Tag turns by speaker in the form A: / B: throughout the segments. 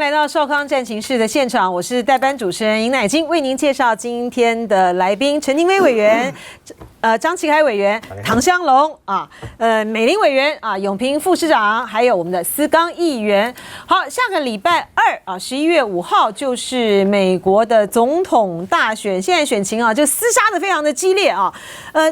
A: 来到少康战情室的现场，我是代班主持人尹乃菁，为您介绍今天的来宾：陈亭妃委员、张启凯委员、唐湘龙啊，美玲委员啊，永平副市长，还有我们的思刚议员。好，下个礼拜2啊，11月5号就是美国的总统大选，现在选情啊就厮杀的非常的激烈啊。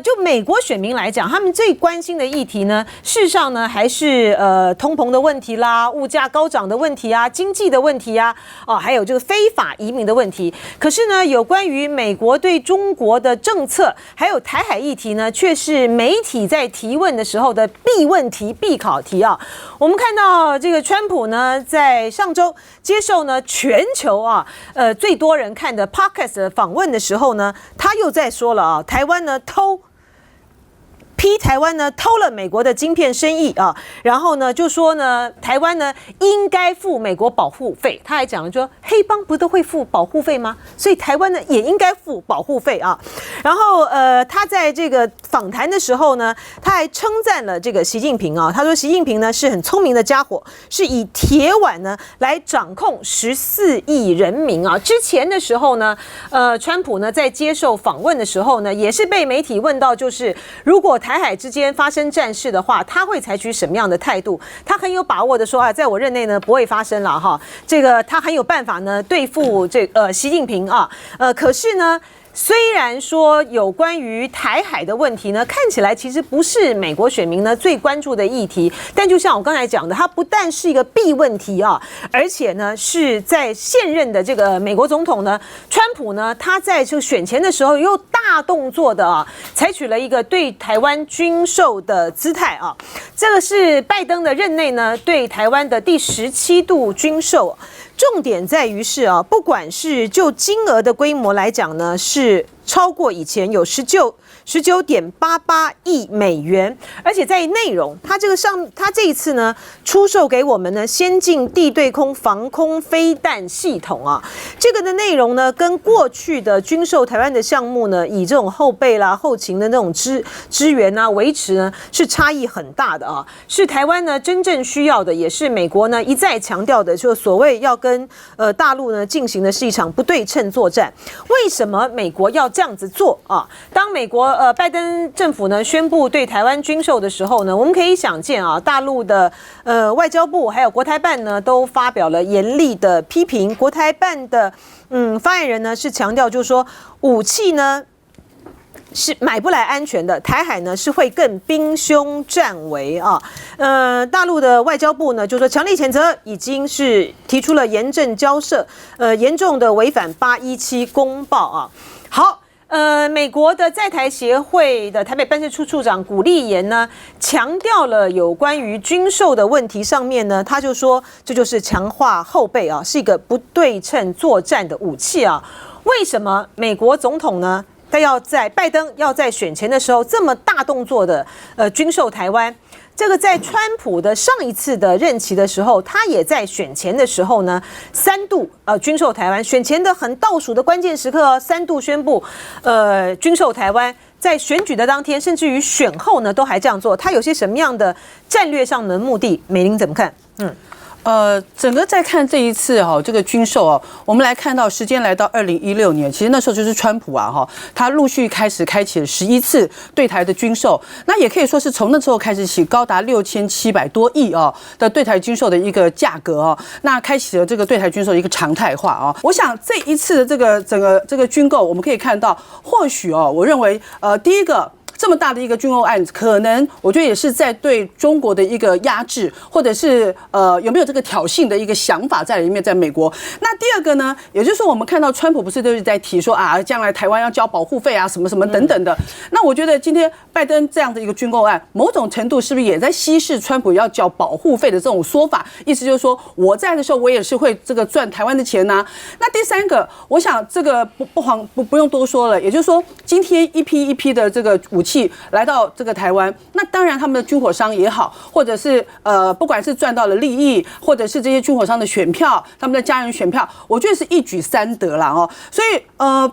A: 就美国选民来讲，他们最关心的议题呢，事实上呢还是通膨的问题啦，物价高涨的问题啊，经济的问题啊，还有这个非法移民的问题。可是呢，有关于美国对中国的政策，还有台海议题呢，却是媒体在提问的时候的必问题、必考题啊。我们看到这个川普呢，在上周接受呢全球最多人看的 Podcast 的访问的时候呢，他又在说了啊，台湾呢批台湾呢偷了美国的晶片生意啊，然后呢就说呢台湾呢应该付美国保护费，他还讲了说黑帮不都会付保护费吗？所以台湾呢也应该付保护费啊。然后他在这个访谈的时候呢，他还称赞了这个习近平啊，他说习近平呢是很聪明的家伙，是以铁腕呢来掌控14亿人民啊。之前的时候呢，川普呢在接受访问的时候呢，也是被媒体问到，就是如果台海之间发生战事的话，他会采取什么样的态度？他很有把握的说啊，在我任内呢不会发生了哈。这个他很有办法呢对付习近平啊。可是呢，虽然说有关于台海的问题呢，看起来其实不是美国选民呢最关注的议题，但就像我刚才讲的，它不但是一个必问题啊，而且呢是在现任的这个美国总统呢，川普呢，他在这个选前的时候又大动作的采取了一个对台湾军售的姿态啊，这个是拜登的任内呢对台湾的第17度军售。重点在于是不管是就金额的规模来讲呢，是超过以前有19.88亿美元，而且在内容，它这一次呢出售给我们呢先进地对空防空飞弹系统啊，这个的内容呢跟过去的军售台湾的项目呢，以这种后备啦、后勤的那种支援啊、维持呢是差异很大的啊，是台湾呢真正需要的，也是美国呢一再强调的，就所谓要跟大陆呢进行的是一场不对称作战。为什么美国要这样子做啊？当美国拜登政府呢宣布对台湾军售的时候呢，我们可以想见啊，大陆的外交部还有国台办呢都发表了严厉的批评。国台办的发言人呢是强调，就是说武器呢是买不来安全的，台海呢是会更兵凶战危啊。大陆的外交部呢就说强烈谴责，已经是提出了严正交涉，严重的违反817公报啊。好。美国的在台协会的台北办事处处长古立言呢，强调了有关于军售的问题上面呢，他就说这就是强化后备啊，是一个不对称作战的武器啊。为什么美国总统呢，他拜登要在选前的时候这么大动作的军售台湾？这个在川普的上一次的任期的时候，他也在选前的时候呢3度军售台湾，选前的很倒数的关键时刻3度宣布军售台湾，在选举的当天，甚至于选后呢都还这样做，他有些什么样的战略上的目的？美玲怎么看？
B: 整个在看这一次这个军售我们来看到时间来到2016年，其实那时候就是川普他陆续开启了11次对台的军售，那也可以说是从那时候开始起，高达6700多亿的对台军售的一个价格那开启了这个对台军售的一个常态化我想这一次的整个这个军购，我们可以看到，或许我认为第一个。这么大的一个军购案，可能我觉得也是在对中国的一个压制，或者是有没有这个挑衅的一个想法在里面，在美国。那第二个呢，也就是说我们看到川普不是都是在提说将来台湾要交保护费什么什么等等的。那我觉得今天拜登这样的一个军购案，某种程度是不是也在稀释川普要交保护费的这种说法？意思就是说我在的时候，我也是会这个赚台湾的钱那第三个，我想这个不用多说了，也就是说今天一批一批的这个武器。器来到这个台湾，那当然他们的军火商也好，或者是不管是赚到了利益，或者是这些军火商的选票，他们的家人选票，我觉得是一举三得啦哦。所以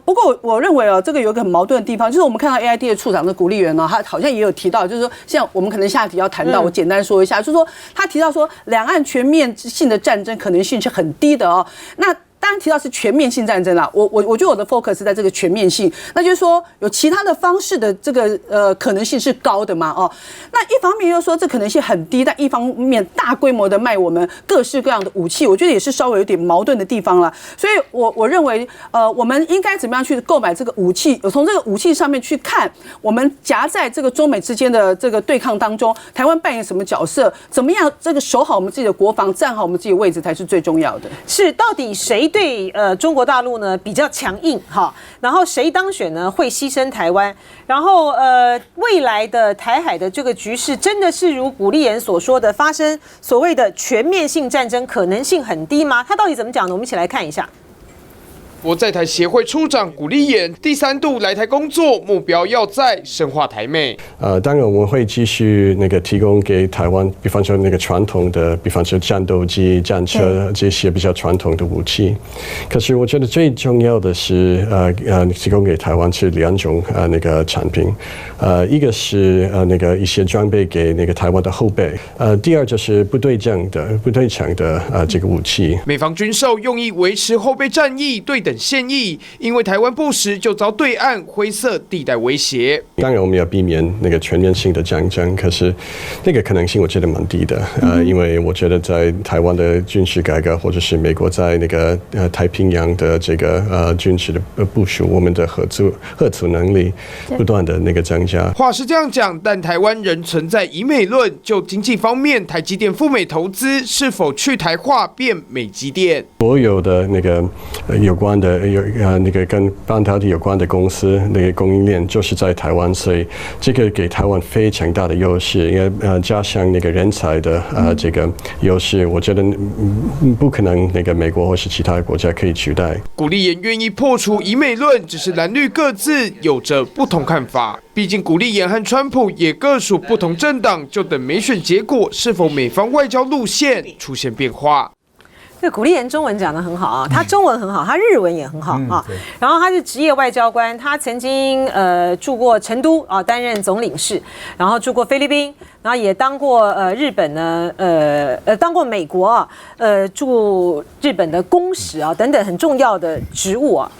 B: 不过我认为哦，这个有一个很矛盾的地方，就是我们看到 AID 的处长的古立元呢，他好像也有提到，就是说像我们可能下题要谈到，我简单说一下，就是说他提到说两岸全面性的战争可能性是很低的哦。那当然提到是全面性战争啦，我觉得我的 focus 是在这个全面性，那就是说有其他的方式的这个可能性是高的嘛哦，那一方面又说这可能性很低，但一方面大规模的卖我们各式各样的武器，我觉得也是稍微有点矛盾的地方了。所以我认为我们应该怎么样去购买这个武器，从这个武器上面去看，我们夹在这个中美之间的这个对抗当中，台湾扮演什么角色，怎么样这个守好我们自己的国防，站好我们自己的位置才是最重要的。
A: 是到底谁对中国大陆呢比较强硬哈？然后谁当选呢会牺牲台湾？然后未来的台海的这个局势真的是如古立言所说的，发生所谓的全面性战争可能性很低吗？他到底怎么讲呢？我们一起来看一下。
C: 我在台协会处长古立言第3度来台工作，目标要在深化台美。
D: 当然我们会继续提供给台湾，比方说传统的，比方说战斗机、战车这些比较传统的武器。可是我觉得最重要的是提供给台湾是2种产品，一个是一些装备给台湾的后备，第二就是不对称的这个武器。
C: 美方军售用意维持后备战役对等现役，因为台湾不时就遭对岸灰色地带威胁。
D: 当然我们要避免全面性的战争，可是可能性我觉得蛮低的，因为我觉得在台湾的军事改革，或者是美国在太平洋的这个军事的部署，我们的核阻能力不断的增加。
C: 话是这样讲，但台湾仍存在以美论。就经济方面，台积电赴美投资是否去台化变美积电？
D: 所有的有关的跟半导体有关的公司供应链就是在台湾，所以这个给台湾非常大的优势，因为加上人才的这个优势，我觉得不可能美国或是其他的国家可以取代。
C: 古立言愿意破除以美论，只是蓝绿各自有着不同看法。毕竟古立言和川普也各属不同政党，就等美选结果是否美方外交路线出现变化。
A: 这古立言中文讲得很好啊，他中文很好，他日文也很好啊。然后他是职业外交官，他曾经驻过成都啊，担任总领事，然后驻过菲律宾，然后也当过日本呢，当过美国啊，驻日本的公使啊等等很重要的职务啊。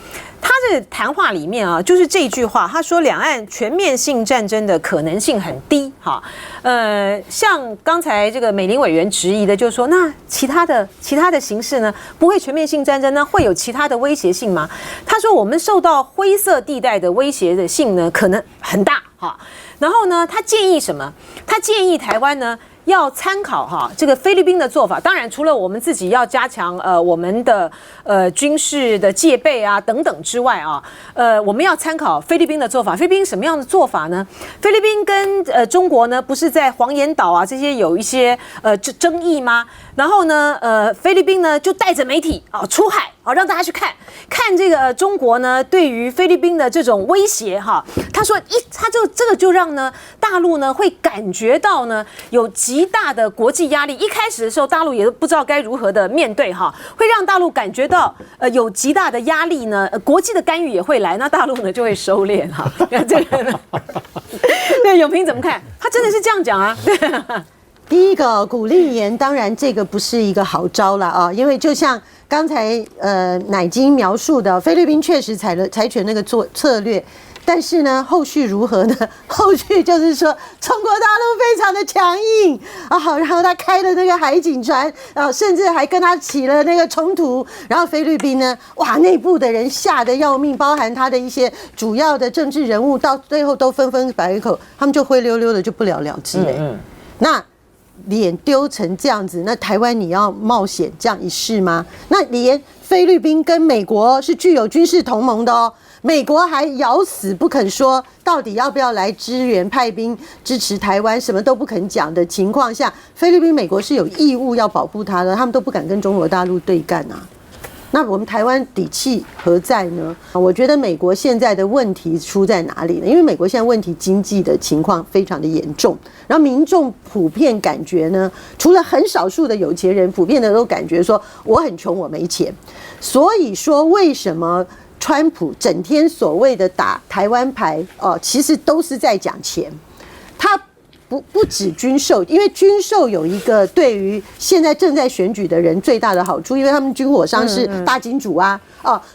A: 他的谈话里面啊，就是这句话，他说两岸全面性战争的可能性很低，哈，像刚才这个美玲委员质疑的，就是说，那其他的形式呢，不会全面性战争呢，会有其他的威胁性吗？他说我们受到灰色地带的威胁的性呢，可能很大，哈，然后呢，他建议什么？他建议台湾呢，要参考这个菲律宾的做法，当然除了我们自己要加强我们的军事的戒备啊等等之外啊，我们要参考菲律宾的做法。菲律宾什么样的做法呢？菲律宾跟中国呢不是在黄岩岛啊这些有一些争议吗？然后呢菲律宾呢就带着媒体出海让大家去看这个中国呢对于菲律宾的这种威胁哈。他说这个就让呢大陆呢会感觉到呢有极大的国际压力。一开始的时候大陆也不知道该如何的面对哈，会让大陆感觉到有极大的压力呢，国际的干预也会来，那大陆呢就会收敛哈。这个呢，对永平怎么看？他真的是这样讲啊？
E: 第一个古立言，当然这个不是一个好招了啊，因为就像刚才乃金描述的，菲律宾确实采取那个策略，但是呢，后续如何呢？后续就是说，中国大陆非常的强硬啊，然后他开了那个海警船啊，甚至还跟他起了那个冲突，然后菲律宾呢，哇，内部的人吓得要命，包含他的一些主要的政治人物，到最后都纷纷百口，他们就灰溜溜的就不了了之那脸丢成这样子，那台湾你要冒险这样一试吗？那连菲律宾跟美国是具有军事同盟的哦，美国还咬死不肯说到底要不要来支援派兵支持台湾，什么都不肯讲的情况下，菲律宾美国是有义务要保护他的，他们都不敢跟中国大陆对干啊。那我们台湾底气何在呢？我觉得美国现在的问题出在哪里呢？因为美国现在问题经济的情况非常的严重，然后民众普遍感觉呢，除了很少数的有钱人，普遍的都感觉说我很穷，我没钱。所以说为什么川普整天所谓的打台湾牌其实都是在讲钱。他不止军售，因为军售有一个对于现在正在选举的人最大的好处，因为他们军火商是大金主啊，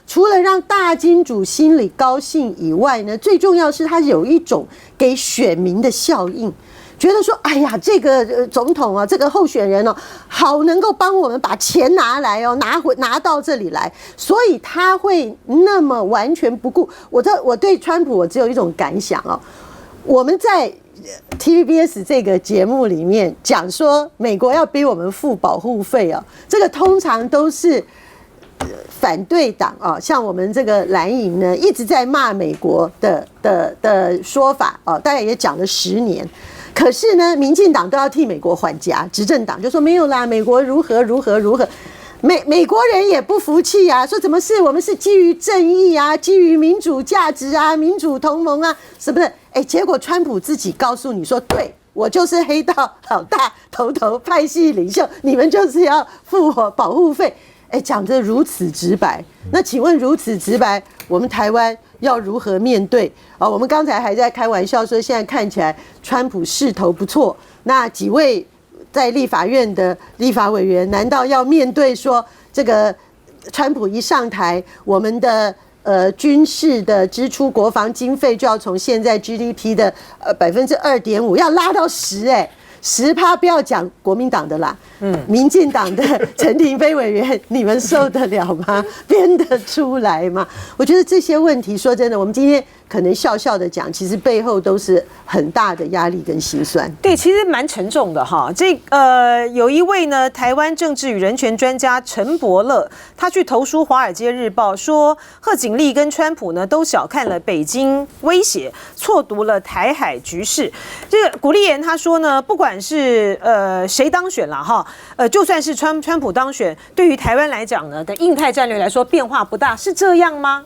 E: 除了让大金主心里高兴以外呢，最重要是他有一种给选民的效应，觉得说，哎呀，这个总统啊，这个候选人哦，好能够帮我们把钱拿来哦，拿到这里来，所以他会那么完全不顾。我对川普我只有一种感想哦，我们在TVBS 这个节目里面讲说美国要逼我们付保护费哦，这个通常都是反对党像我们这个蓝营呢一直在骂美国的说法大概也讲了10年。可是呢，民进党都要替美国还价，执政党就说没有啦，美国如何。美国人也不服气啊，说怎么是我们是基于正义啊，基于民主价值啊，民主同盟啊，什么的。结果川普自己告诉你说，对，我就是黑道老大头派系领袖，你们就是要付我保护费。讲得如此直白，那请问如此直白，我们台湾要如何面对我们刚才还在开玩笑说，现在看起来川普势头不错，那几位在立法院的立法委员难道要面对说这个川普一上台，我们的军事的支出国防经费就要从现在 GDP 的2.5%要拉到10%，不要讲国民党的啦，民进党的陈亭妃委员，你们受得了吗？编得出来吗？我觉得这些问题，说真的，我们今天可能笑笑的讲，其实背后都是很大的压力跟心酸。
A: 对，其实蛮沉重的哈。有一位呢，台湾政治与人权专家陈伯乐，他去投书《华尔街日报》，说贺锦丽跟川普呢都小看了北京威胁，错读了台海局势。这个古立言他说呢，不管是谁当选了哈，就算是川普当选，对于台湾来讲呢的印太战略来说变化不大，是这样吗？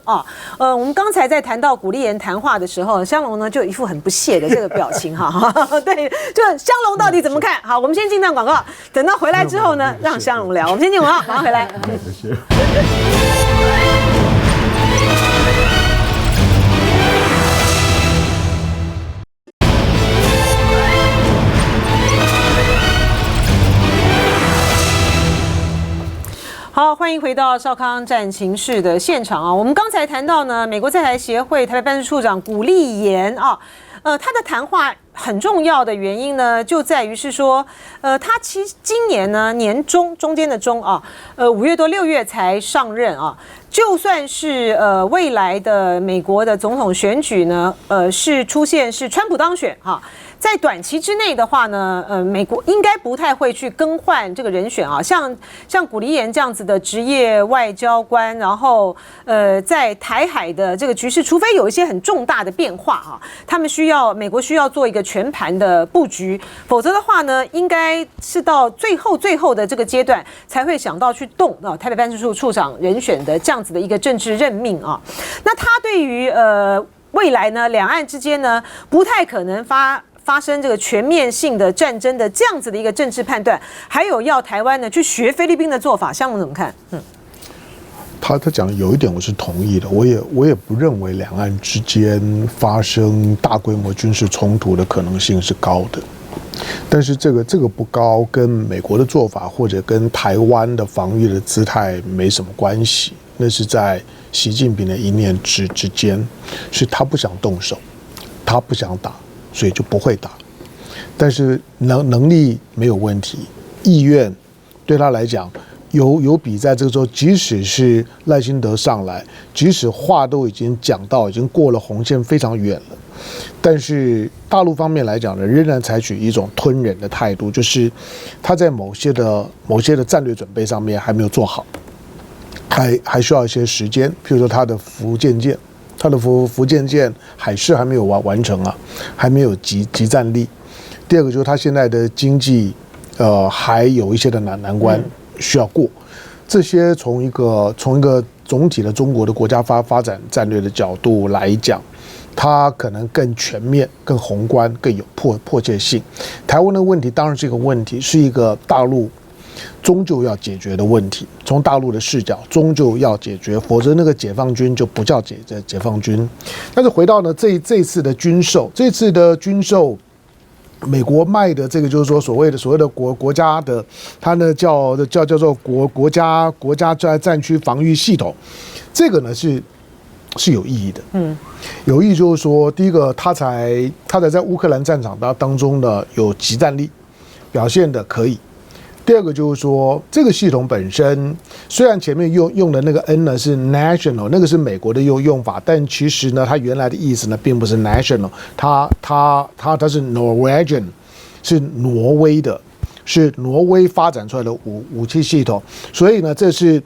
A: 我们刚才在谈到古立言谈话的时候，香龙呢就有一副很不屑的这个表情哈，对，就香龙到底怎么看？好，我们先进段广告，等到回来之后呢，让香龙聊。我们先进广告，马上回来。谢谢。好，欢迎回到少康战情室的现场啊！我们刚才谈到呢，美国在台协会台北办事处长古立言啊，他的谈话很重要的原因呢，就在于是说，他其实今年呢年中间的中啊，5月多6月才上任啊，就算是未来的美国的总统选举呢，是川普当选哈。在短期之内的话呢，美国应该不太会去更换这个人选啊，像古立言这样子的职业外交官，然后在台海的这个局势，除非有一些很重大的变化啊，美国需要做一个全盘的布局，否则的话呢，应该是到最后的这个阶段才会想到去动台北办事处处长人选的这样子的一个政治任命啊。那他对于未来呢，两岸之间呢，不太可能发生这个全面性的战争的这样子的一个政治判断，还有要台湾呢去学菲律宾的做法，香龙怎么看？
F: 他讲的有一点我是同意的，我也不认为两岸之间发生大规模军事冲突的可能性是高的，但是这个不高，跟美国的做法或者跟台湾的防御的姿态没什么关系，那是在习近平的一念之间，是他不想动手，他不想打。所以就不会打，但是能力没有问题，意愿对他来讲有比在这个时候，即使是赖清德上来，即使话都已经讲到已经过了红线非常远了，但是大陆方面来讲呢，仍然采取一种吞忍的态度，就是他在某些的战略准备上面还没有做好，还需要一些时间，譬如说他的福建舰。他的福建舰海试还没有完成啊，还没有集战力。第二个就是他现在的经济，还有一些的难关需要过。这些从一个总体的中国的国家发展战略的角度来讲，它可能更全面、更宏观、更有迫切性。台湾的问题当然是一个问题，是一个大陆终究要解决的问题。从大陆的视角，终究要解决，否则那个解放军就不叫解放军。但是回到呢这次的军售，美国卖的这个就是说所谓的国家的，它呢叫做国家战区防御系统，这个呢是有意义的。有意义就是说，第一个，它才在乌克兰战场当中呢有即战力，表现的可以。第二个就是说，这个系统本身虽然前面用的那个 N 呢是 national， 那个是美国的用法，但其实呢，它原来的意思呢并不是 national， 它是 Norwegian， 是挪威的，是挪威发展出来的武器系统，所以呢，这是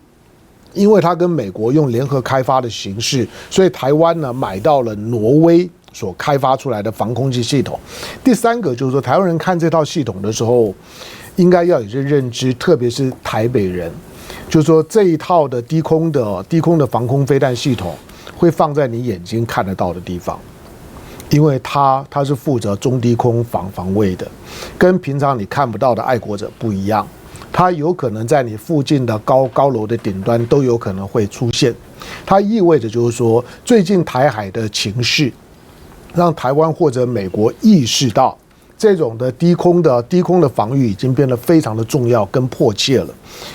F: 因为它跟美国用联合开发的形式，所以台湾呢买到了挪威所开发出来的防空系统。第三个就是说，台湾人看这套系统的时候，应该要有些认知，特别是台北人，就是说这一套的低空的防空飞弹系统会放在你眼睛看得到的地方，因为它是负责中低空防卫的，跟平常你看不到的爱国者不一样，它有可能在你附近的高楼的顶端都有可能会出现。它意味着就是说，最近台海的情势让台湾或者美国意识到，这种的低空的防御已经变得非常的重要跟迫切了。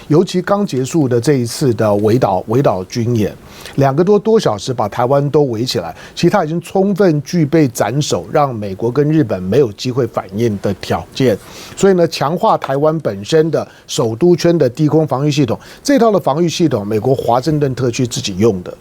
F: 尤其刚结束的这一次的围岛军演，2个多小时把台湾都围起来，其实它已经充分具备斩首，让美国跟日本没有机会反应的条件。所以呢，强化台湾本身的首都圈的低空防御系统，这套的防御系统，美国华盛顿特区自己用的。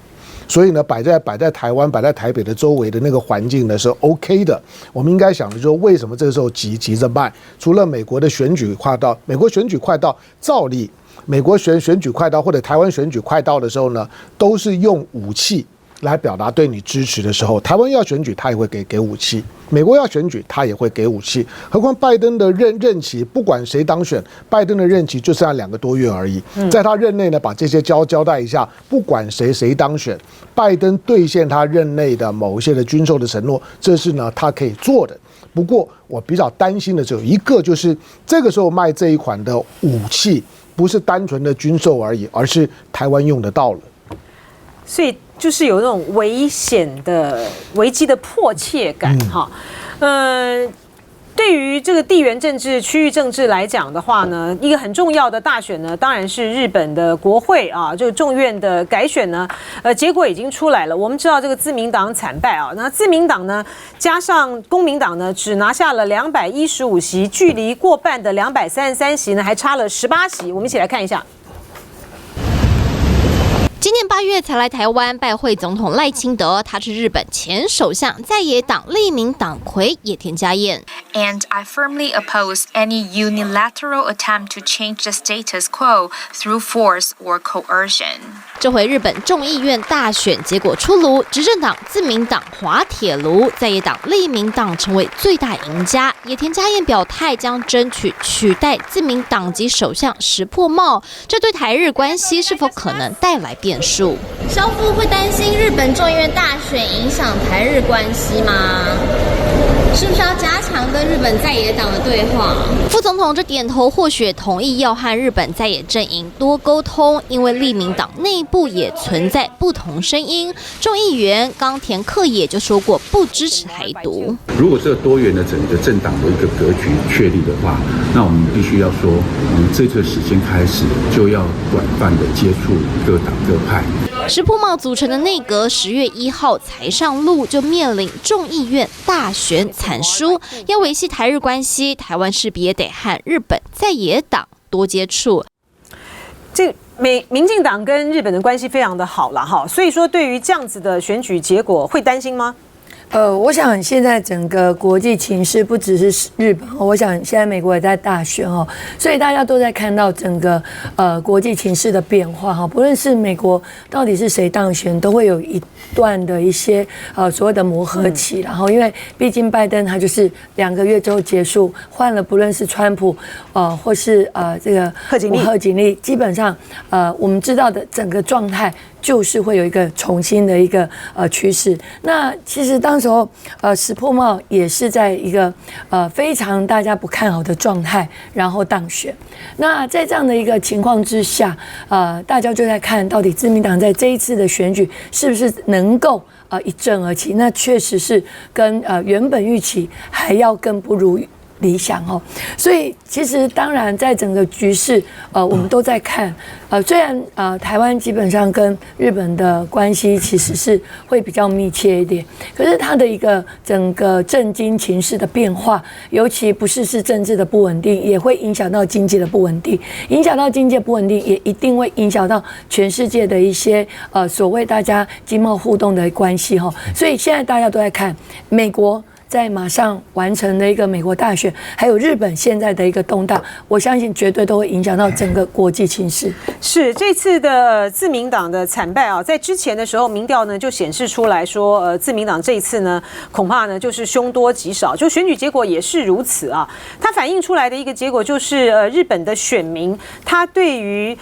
F: 所以呢，摆在台湾、摆在台北的周围的那个环境呢是 OK 的。我们应该想的就是为什么这个时候急着卖？除了美国的选举快到，美国选举快到，照例美国选举快到，或者台湾选举快到的时候呢，都是用武器来表达对你支持的时候。台湾要选举，他也会给武器；美国要选举，他也会给武器。何况拜登的任期，不管谁当选，拜登的任期就剩下2个多月而已。在他任内呢，把这些交代一下，不管谁当选，拜登兑现他任内的某一些的军售的承诺，这是呢他可以做的。不过我比较担心的只有一个，就是这个时候卖这一款的武器，不是单纯的军售而已，而是台湾用得到了。
A: 所以就是有那种危机的迫切感哈。对于这个地缘政治、区域政治来讲的话呢，一个很重要的大选呢，当然是日本的国会啊，这个众院的改选呢，结果已经出来了。我们知道这个自民党惨败啊，那自民党呢加上公民党呢，只拿下了215席，距离过半的233席呢还差了18席。我们一起来看一下。
G: 今年8月才来台湾拜会总统赖清德，他是日本前首相在野党立民党魁野田佳彦。
H: And I firmly oppose any unilateral attempt to change the status quo through force or coercion.
G: 这回日本众议院大选结果出炉，执政党自民党滑铁卢，在野党立民党成为最大赢家。野田佳彦表态将争取取代自民党籍首相石破茂，这对台日关系是否可能带来变数？
I: 萧副会担心日本众议院大选影响台日关系吗？是不是要加强跟日本在野党的对话？
G: 副总统这点头，或许同意要和日本在野阵营多沟通，因为立民党内部也存在不同声音。众议员冈田克也就说过不支持台独。
J: 如果这个多元的整个政党的一个格局确立的话，那我们必须要说，这个时间开始就要广泛的接触各党各派。
G: 石破茂组成的内阁10月1号才上路，就面临众议院大选惨输。要维系台日关系，台湾势必也得和日本在野党多接触。
A: 这民进党跟日本的关系非常的好了哈，所以说对于这样子的选举结果会担心吗？
K: 我想现在整个国际情势不只是日本，我想现在美国也在大选哦，所以大家都在看到整个国际情势的变化哈。不论是美国到底是谁当选，都会有一段的一些所谓的磨合期，然后因为毕竟拜登他就是2个月之后结束，换了不论是川普或是这个贺锦丽，基本上我们知道的整个状态就是会有一个重新的一个趋势。那其实当时候石破茂也是在一个非常大家不看好的状态，然后当选。那在这样的一个情况之下，大家就在看到底自民党在这一次的选举是不是能够一振而起？那确实是跟原本预期还要更不如理想哦，所以其实当然在整个局势，我们都在看，虽然台湾基本上跟日本的关系其实是会比较密切一点，可是它的一个整个政经情势的变化，尤其不是政治的不稳定，也会影响到经济的不稳定，影响到经济不稳定，也一定会影响到全世界的一些所谓大家经贸互动的关系哈，所以现在大家都在看美国在马上完成的一个美国大选，还有日本现在的一个动荡，我相信绝对都会影响到整个国际情势。
A: 是这次的自民党的惨败啊，在之前的时候，民调呢就显示出来说，自民党这一次呢，恐怕呢就是凶多吉少，就选举结果也是如此啊。它反映出来的一个结果就是，日本的选民他对于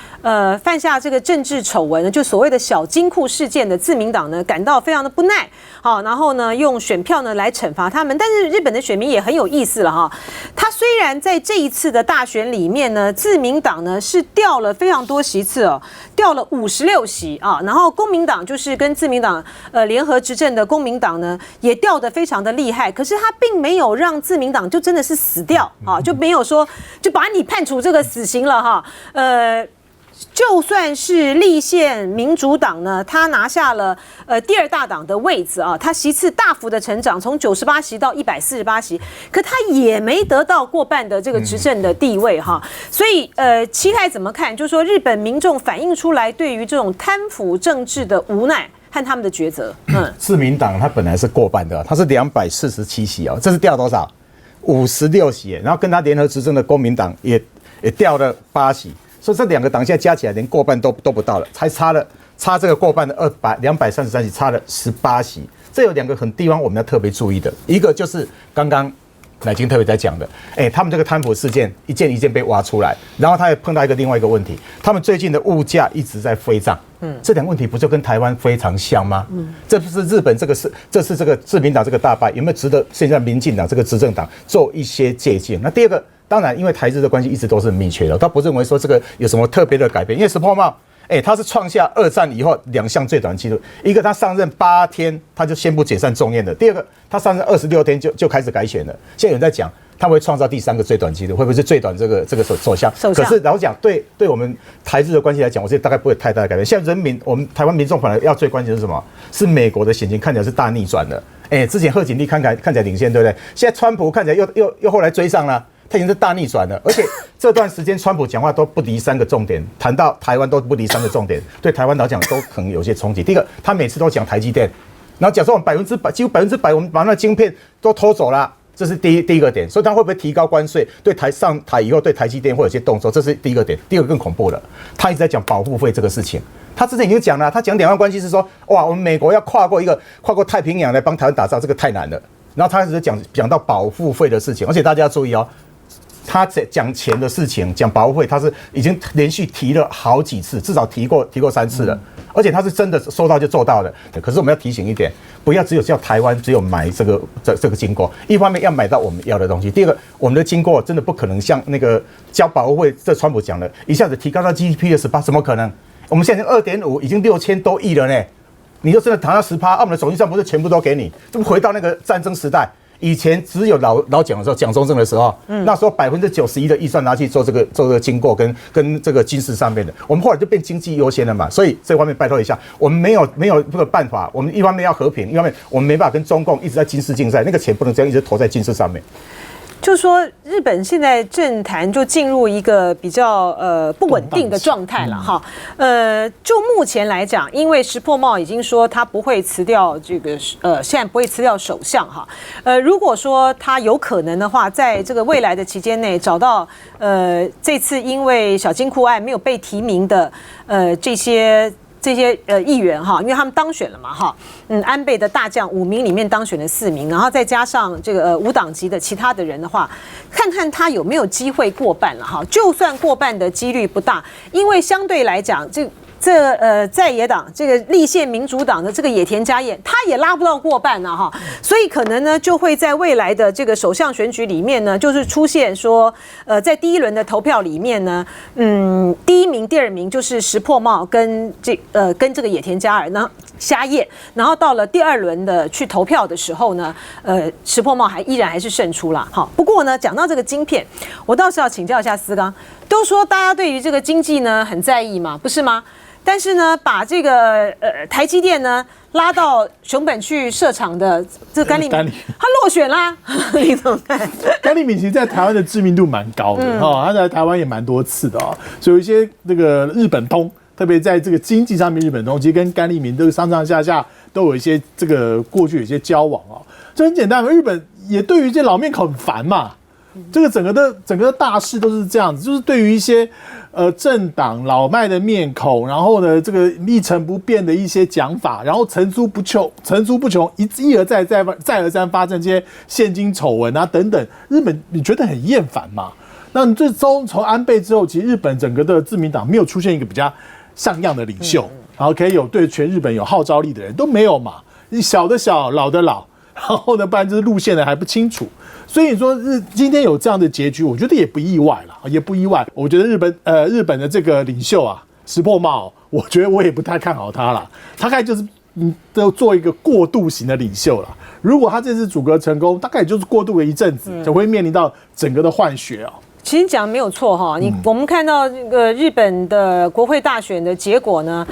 A: 犯下这个政治丑闻，就所谓的小金库事件的自民党呢，感到非常的不耐，好，然后呢用选票呢来惩罚他们。但是日本的选民也很有意思了哈，他虽然在这一次的大选里面呢，自民党呢是掉了非常多席次哦，掉了56席啊，然后公民党就是跟自民党联合执政的公民党呢也掉得非常的厉害，可是他并没有让自民党就真的是死掉啊，就没有说就把你判处这个死刑了哈，就算是立宪民主党呢，他拿下了第2大党的位置啊，他席次大幅的成长，从98席到148席，可他也没得到过半的这个执政的地位哈。所以期待怎么看？就是说日本民众反映出来对于这种贪腐政治的无奈和他们的抉择。
L: 自民党他本来是过半的，他是247席哦，这是掉多少？56席，然后跟他联合执政的公民党也掉了8席。所以这2个党现在加起来连过半都不到了，才差这个过半的233席，差了18席。这有2个很地方我们要特别注意的，一个就是刚刚乃金特别在讲的，他们这个贪腐事件一件一件被挖出来，然后他也碰到另外一个问题，他们最近的物价一直在飞涨，这2个问题不就跟台湾非常像吗？这不是日本这次这个自民党这个大败，有没有值得现在民进党这个执政党做一些借鉴？那第二个。当然，因为台日的关系一直都是密切的，他不认为说这个有什么特别的改变。因为石破茂，他是创下2战以后2项最短纪录，一个他上任8天他就宣布解散众院的，第二个他上任26天就开始改选了。现在有人在讲他会创造第3个最短纪录，会不会是最短这个首相？可是老实讲，对我们台日的关系来讲，我觉得大概不会太大的改变。现在我们台湾民众本来要最关心的是什么？是美国的选情看起来是大逆转了。之前贺锦丽看起来领先，对不对？现在川普看起来又后来追上了。他已经是大逆转了，而且这段时间川普讲话都不离3个重点，谈到台湾都不离3个重点，对台湾来讲都可能有些冲击。第一个，他每次都讲台积电，然后讲说我们100%几乎100%我们把那晶片都偷走了，这是第一个点。所以他会不会提高关税？对上台以后对台积电会有些动作，这是第一个点。第二个更恐怖了，他一直在讲保护费这个事情。他之前已经讲了，他讲两岸关系是说，哇，我们美国要跨过太平洋来帮台湾打仗，这个太难了。然后他一直讲到保护费的事情，而且大家要注意哦。他讲钱的事情，讲保护费，他是已经连续提了好几次，至少提过3次了，而且他是真的说到就做到了。可是我们要提醒一点，不要只有叫台湾只有买这个经过，一方面要买到我们要的东西，第二个我们的经过真的不可能像那个交保护费，这川普讲了，一下子提高到 GDP 的18%，怎么可能？我们现在2.5已经6000多亿了呢，你就真的谈到10%，我们的总预算不是全部都给你，这不回到那个战争时代？以前只有老蒋的时候，蒋中正的时候，那时候91%的预算拿去做这个经过跟这个军事上面的，我们后来就变经济优先了嘛，所以这方面拜托一下，我们没有这个办法，我们一方面要和平，一方面我们没办法跟中共一直在军事竞赛，那个钱不能这样一直投在军事上面。
A: 就是说日本现在政坛就进入一个比较不稳定的状态了哈。就目前来讲，因为石破茂已经说他不会辞掉这个现在不会辞掉首相哈。如果说他有可能的话，在这个未来的期间内找到这次因为小金库案没有被提名的这些议员哈，因为他们当选了嘛哈，安倍的大将5名里面当选了4名，然后再加上这个无党籍的其他的人的话，看看他有没有机会过半了哈。就算过半的几率不大，因为相对来讲在野党这个立宪民主党的这个野田佳彦，他也拉不到过半呢哈，所以可能呢就会在未来的这个首相选举里面呢，就是出现说，在第一轮的投票里面呢，第1名、第2名就是石破茂跟这个野田佳彦，然后到了第2轮的去投票的时候呢，石破茂依然还是胜出了哈。不过呢，讲到这个晶片，我倒是要请教一下思刚，都说大家对于这个经济呢很在意嘛，不是吗？但是呢，把这个台积电呢拉到熊本去设厂的这个甘利明，他落选啦，你怎么看？
M: 甘利明其实在台湾的知名度蛮高的他在台湾也蛮多次的所以有一些那个日本通，特别在这个经济上面，日本通其实跟甘利明这个上上下下都有一些这个过去有一些交往这很简单嘛，日本也对于这老面孔很烦嘛。这个整个的大事都是这样子，就是对于一些政党老迈的面孔，然后呢这个一成不变的一些讲法，然后层出不穷，一而再而三发生这些现金丑闻啊等等，日本你觉得很厌烦嘛？那最终从安倍之后，其实日本整个的自民党没有出现一个比较像样的领袖，然后可以有对全日本有号召力的人都没有嘛，小的小，老的老，然后呢不然就是路线的还不清楚。所以你说今天有这样的结局，我觉得也不意外了，也不意外。我觉得日本的这个领袖石破茂，我觉得我也不太看好他了。他大概就是都做一个过渡型的领袖了。如果他这次组阁成功，大概也就是过渡了一阵子，就会面临到整个的换血
A: 其实讲没有错哈，我们看到这个日本的国会大选的结果呢，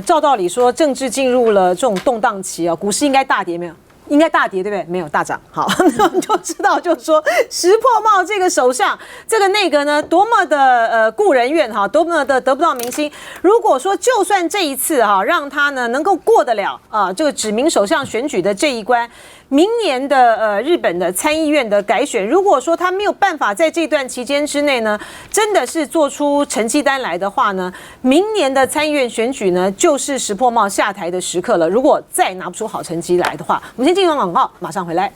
A: 照道理说政治进入了这种动荡期股市应该大跌没有？应该大跌对不对？没有大涨。好，那我们就知道，就是说石破茂这个首相，这个内阁呢，多么的故人怨多么的得不到民心。如果说就算这一次让他呢能够过得了这个指名首相选举的这一关，明年的日本的参议院的改选，如果说他没有办法在这段期间之内呢，真的是做出成绩单来的话呢，明年的参议院选举呢，就是石破茂下台的时刻了。如果再拿不出好成绩来的话，我们先进入广告，马上回来。